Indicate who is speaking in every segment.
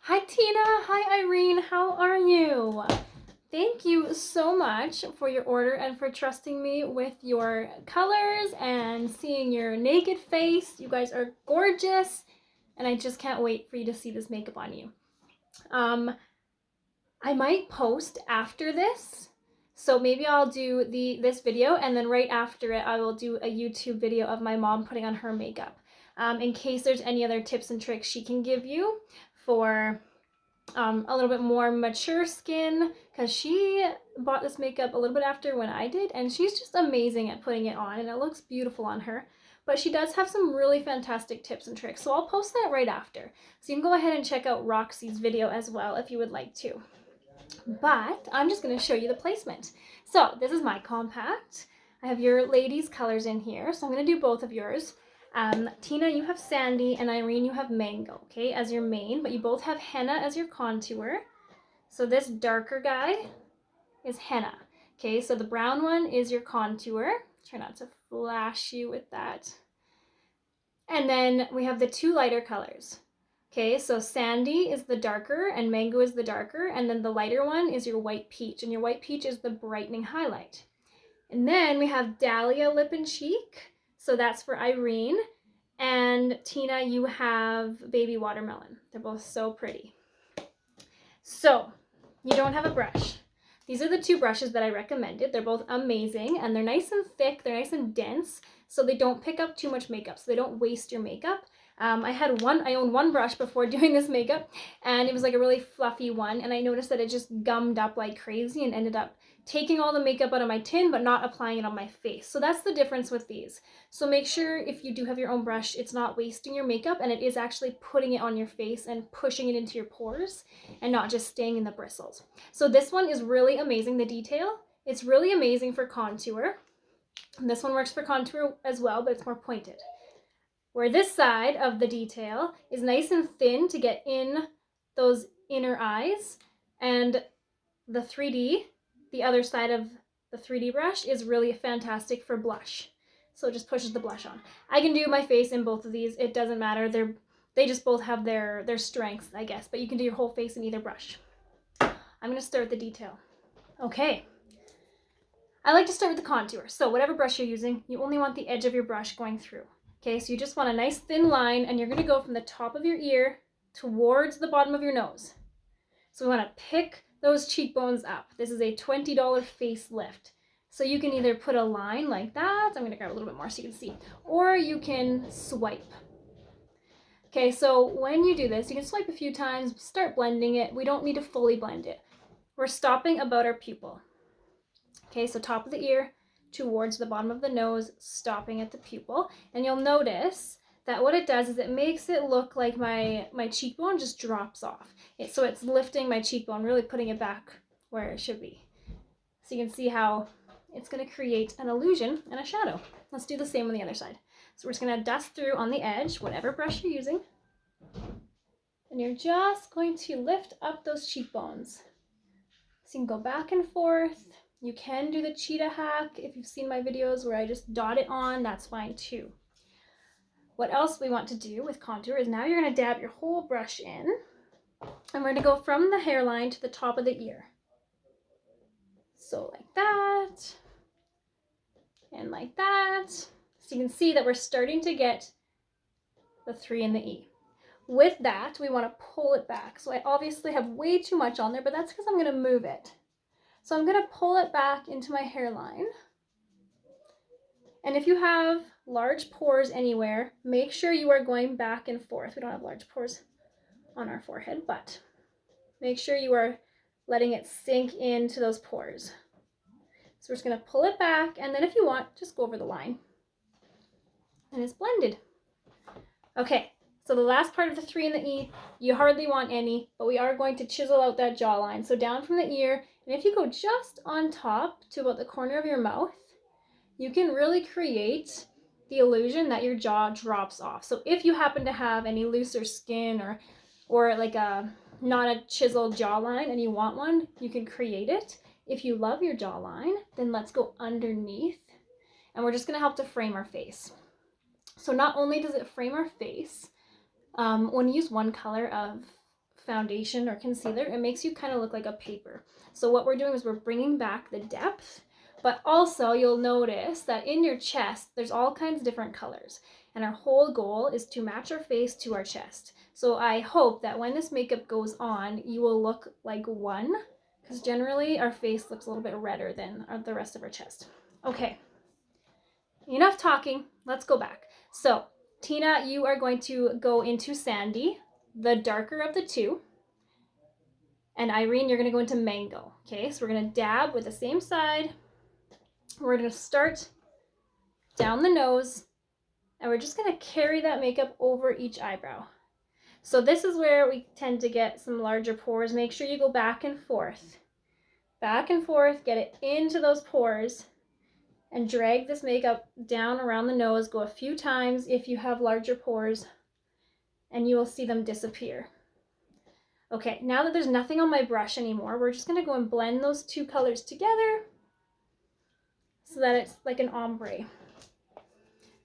Speaker 1: Hi Tina, hi Irene, how are you? Thank you so much for your order and for trusting me with your colors and seeing your naked face. You guys are gorgeous and I just can't wait for you to see this makeup on you. I might post after this. So maybe I'll do this video and then right after it I will do a YouTube video of my mom putting on her makeup. In case there's any other tips and tricks she can give you for a little bit more mature skin, because she bought this makeup a little bit after when I did, and she's just amazing at putting it on and it looks beautiful on her. But she does have some really fantastic tips and tricks, so I'll post that right after. So you can go ahead and check out Roxy's video as well if you would like to. But I'm just going to show you the placement. So this is my compact. I have your ladies' colors in here, so I'm going to do both of yours. Tina, you have Sandy, and Irene, you have Mango, okay, as your main, but you both have Henna as your contour. So this darker guy is Henna. Okay, so the brown one is your contour. Try not to flash you with that. And then we have the two lighter colors. Okay, so Sandy is the darker and Mango is the darker, and then the lighter one is your white peach, and your white peach is the brightening highlight. And then we have Dahlia Lip and Cheek, so that's for Irene. And Tina, you have Baby Watermelon. They're both so pretty. So, you don't have a brush. These are the two brushes that I recommended. They're both amazing, and they're nice and thick, they're nice and dense, so they don't pick up too much makeup, so they don't waste your makeup. I owned one brush before doing this makeup, and it was like a really fluffy one, and I noticed that it just gummed up like crazy and ended up taking all the makeup out of my tin but not applying it on my face. So that's the difference with these. So make sure if you do have your own brush, it's not wasting your makeup and it is actually putting it on your face and pushing it into your pores and not just staying in the bristles. So this one is really amazing, the detail. It's really amazing for contour. And this one works for contour as well, but it's more pointed. Where this side of the detail is nice and thin to get in those inner eyes, and the 3D, the other side of the 3D brush, is really fantastic for blush. So it just pushes the blush on. I can do my face in both of these. It doesn't matter. They just both have their strengths, I guess, but you can do your whole face in either brush. I'm going to start with the detail. Okay. I like to start with the contour. So whatever brush you're using, you only want the edge of your brush going through. Okay, so you just want a nice thin line, and you're going to go from the top of your ear towards the bottom of your nose. So we want to pick those cheekbones up. This is a $20 facelift. So you can either put a line like that, I'm going to grab a little bit more so you can see, or you can swipe. Okay, so when you do this, you can swipe a few times, start blending it. We don't need to fully blend it. We're stopping about our pupil. Okay, so top of the ear towards the bottom of the nose, stopping at the pupil. And you'll notice that what it does is it makes it look like my cheekbone just drops off. So it's lifting my cheekbone, really putting it back where it should be. So you can see how it's going to create an illusion and a shadow. Let's do the same on the other side. So we're just going to dust through on the edge, whatever brush you're using. And you're just going to lift up those cheekbones. So you can go back and forth. You can do the cheetah hack if you've seen my videos where I just dot it on, that's fine too. What else we want to do with contour is now you're going to dab your whole brush in, and we're going to go from the hairline to the top of the ear. So like that, and like that. So you can see that we're starting to get the 3 and the E. With that, we want to pull it back. So I obviously have way too much on there, but that's because I'm going to move it. So I'm going to pull it back into my hairline. And if you have large pores anywhere, make sure you are going back and forth. We don't have large pores on our forehead, but make sure you are letting it sink into those pores. So we're just going to pull it back, and then if you want, just go over the line. And it's blended. Okay, so the last part of the 3 and the E, you hardly want any, but we are going to chisel out that jawline. So down from the ear, and if you go just on top to about the corner of your mouth, you can really create the illusion that your jaw drops off. So if you happen to have any looser skin or like not a chiseled jawline and you want one, you can create it. If you love your jawline, then let's go underneath, and we're just going to help to frame our face. So not only does it frame our face, when you use one color of foundation or concealer, it makes you kind of look like a paper. So what we're doing is we're bringing back the depth, but also you'll notice that in your chest, there's all kinds of different colors. And our whole goal is to match our face to our chest. So I hope that when this makeup goes on, you will look like one, because generally our face looks a little bit redder than the rest of our chest. Okay, enough talking, let's go back. So Tina, you are going to go into Sandy, the darker of the two. And Irene, you're gonna go into Mango. Okay, so we're gonna dab with the same side. We're gonna start down the nose, and we're just gonna carry that makeup over each eyebrow. So this is where we tend to get some larger pores. Make sure you go back and forth, get it into those pores, and drag this makeup down around the nose. Go a few times if you have larger pores, and you will see them disappear. Okay, now that there's nothing on my brush anymore, we're just gonna go and blend those two colors together so that it's like an ombre.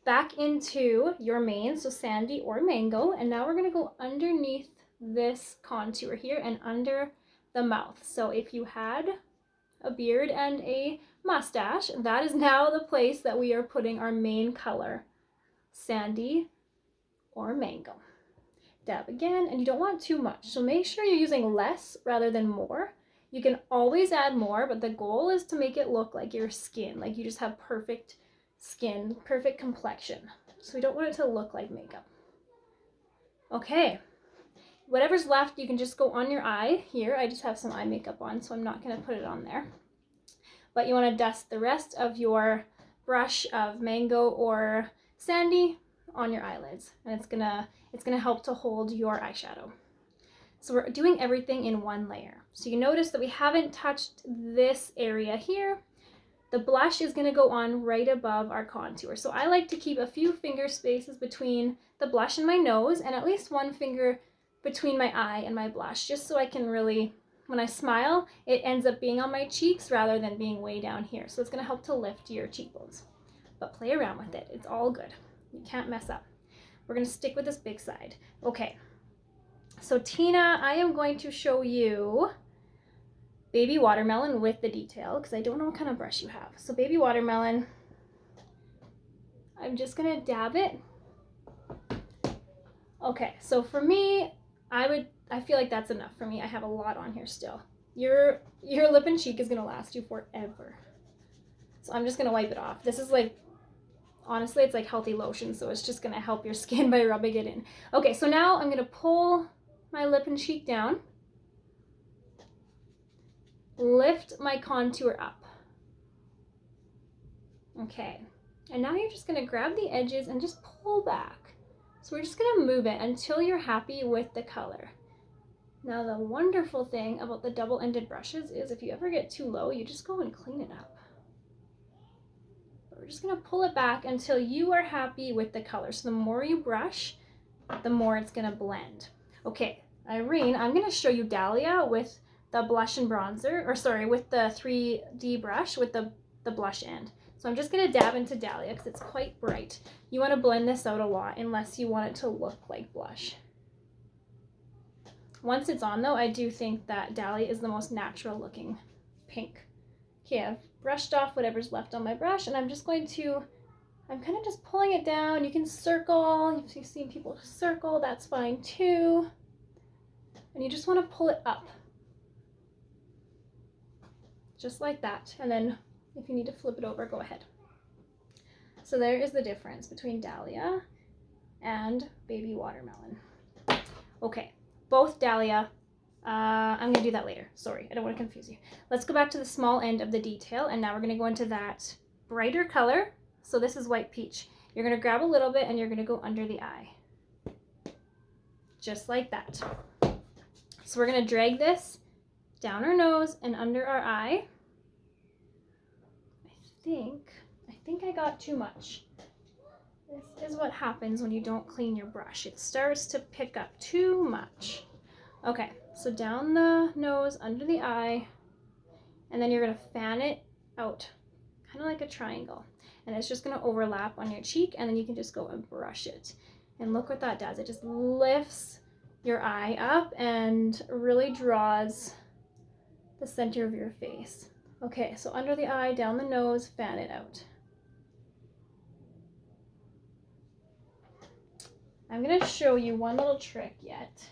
Speaker 1: Back into your mane, so Sandy or Mango, and now we're gonna go underneath this contour here and under the mouth. So if you had a beard and a mustache, that is now the place that we are putting our main color, Sandy or Mango. Dab again, and you don't want too much, so make sure you're using less rather than more. You can always add more, but the goal is to make it look like your skin, like you just have perfect skin, perfect complexion. So we don't want it to look like makeup. Okay, whatever's left, you can just go on your eye here. I just have some eye makeup on, so I'm not gonna put it on there. But you wanna dust the rest of your brush of Mango or Sandy on your eyelids, and it's gonna help to hold your eyeshadow. So we're doing everything in one layer. So you notice that we haven't touched this area here. The blush is gonna go on right above our contour. So I like to keep a few finger spaces between the blush and my nose, and at least one finger between my eye and my blush, just so I can really, when I smile, it ends up being on my cheeks rather than being way down here. So it's gonna help to lift your cheekbones. But play around with it, it's all good. You can't mess up. We're gonna stick with this big side. Okay, so Tina, I am going to show you Baby Watermelon with the detail, because I don't know what kind of brush you have. So Baby Watermelon, I'm just gonna dab it. Okay, so for me, I feel like that's enough for me. I have a lot on here still. Your lip and cheek is gonna last you forever. So I'm just gonna wipe it off. This is like, honestly, it's like healthy lotion, so it's just gonna help your skin by rubbing it in. Okay, so now I'm gonna pull my lip and cheek down, lift my contour up. Okay, and now you're just gonna grab the edges and just pull back. So we're just gonna move it until you're happy with the color. Now the wonderful thing about the double-ended brushes is if you ever get too low, you just go and clean it up. But we're just gonna pull it back until you are happy with the color. So the more you brush, the more it's gonna blend. Okay, Irene, I'm gonna show you Dahlia with the blush and bronzer, or sorry, with the 3D brush with the blush end. So I'm just gonna dab into Dahlia because it's quite bright. You wanna blend this out a lot unless you want it to look like blush. Once it's on though, I do think that Dahlia is the most natural looking pink. Okay, I've brushed off whatever's left on my brush, and I'm kind of just pulling it down. You can circle, if you've seen people circle, that's fine too. And you just want to pull it up. Just like that. And then if you need to flip it over, go ahead. So there is the difference between Dahlia and Baby Watermelon. Okay, both Dahlia. I'm gonna do that later. Sorry, I don't want to confuse you. Let's go back to the small end of the detail, and now we're gonna go into that brighter color. So this is White Peach. You're gonna grab a little bit and you're gonna go under the eye. Just like that. So we're gonna drag this down our nose and under our eye. I think I got too much. This is what happens when you don't clean your brush. It starts to pick up too much. Okay, so down the nose, under the eye, and then you're gonna fan it out, kind of like a triangle. And it's just gonna overlap on your cheek, and then you can just go and brush it. And look what that does. It just lifts your eye up and really draws the center of your face. Okay, so under the eye, down the nose, fan it out. I'm gonna show you one little trick yet.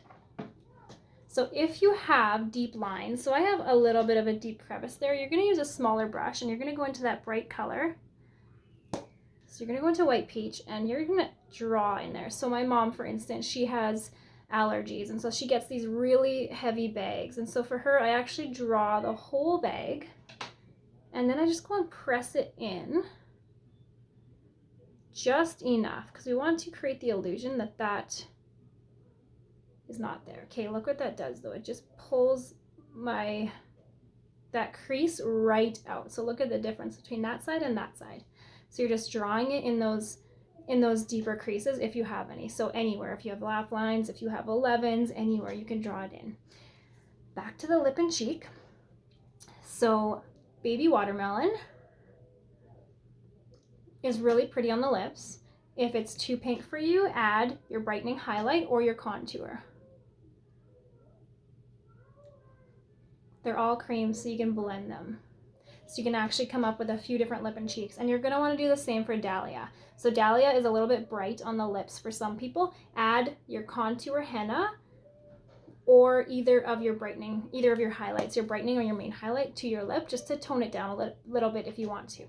Speaker 1: So if you have deep lines, so I have a little bit of a deep crevice there, you're gonna use a smaller brush and you're gonna go into that bright color. So you're gonna go into white peach and you're gonna draw in there. So my mom, for instance, she has allergies, and so she gets these really heavy bags. And so for her, I actually draw the whole bag and then I just go and press it in just enough because we want to create the illusion that that is not there. Okay, look what that does though. It just pulls that crease right out. So look at the difference between that side and that side. So you're just drawing it in those deeper creases if you have any. So anywhere, if you have laugh lines, if you have 11s, anywhere you can draw it in. Back to the lip and cheek. So baby watermelon is really pretty on the lips. If it's too pink for you, add your brightening highlight or your contour. They're all creams, so you can blend them. So you can actually come up with a few different lip and cheeks. And you're gonna wanna do the same for Dahlia. So Dahlia is a little bit bright on the lips for some people. Add your contour henna or either of your highlights, your brightening or your main highlight to your lip, just to tone it down a little bit if you want to.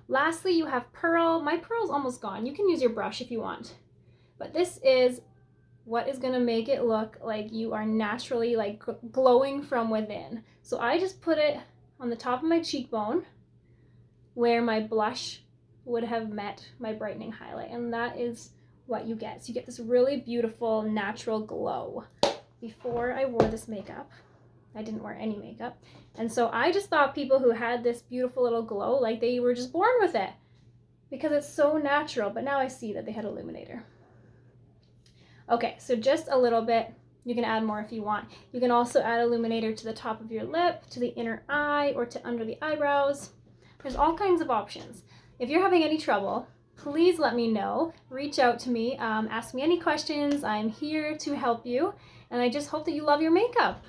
Speaker 1: Lastly, you have pearl. My pearl's almost gone. You can use your brush if you want. But this is what is gonna make it look like you are naturally like glowing from within. So I just put it on the top of my cheekbone where my blush would have met my brightening highlight, and that is what you get. So you get this really beautiful natural glow. Before I wore this makeup, I didn't wear any makeup, and so I just thought people who had this beautiful little glow, like they were just born with it because it's so natural, but now I see that they had illuminator. Okay, so just a little bit. You can add more if you want. You can also add illuminator to the top of your lip, to the inner eye, or to under the eyebrows. There's all kinds of options. If you're having any trouble, please let me know. Reach out to me, ask me any questions. I'm here to help you, and I just hope that you love your makeup.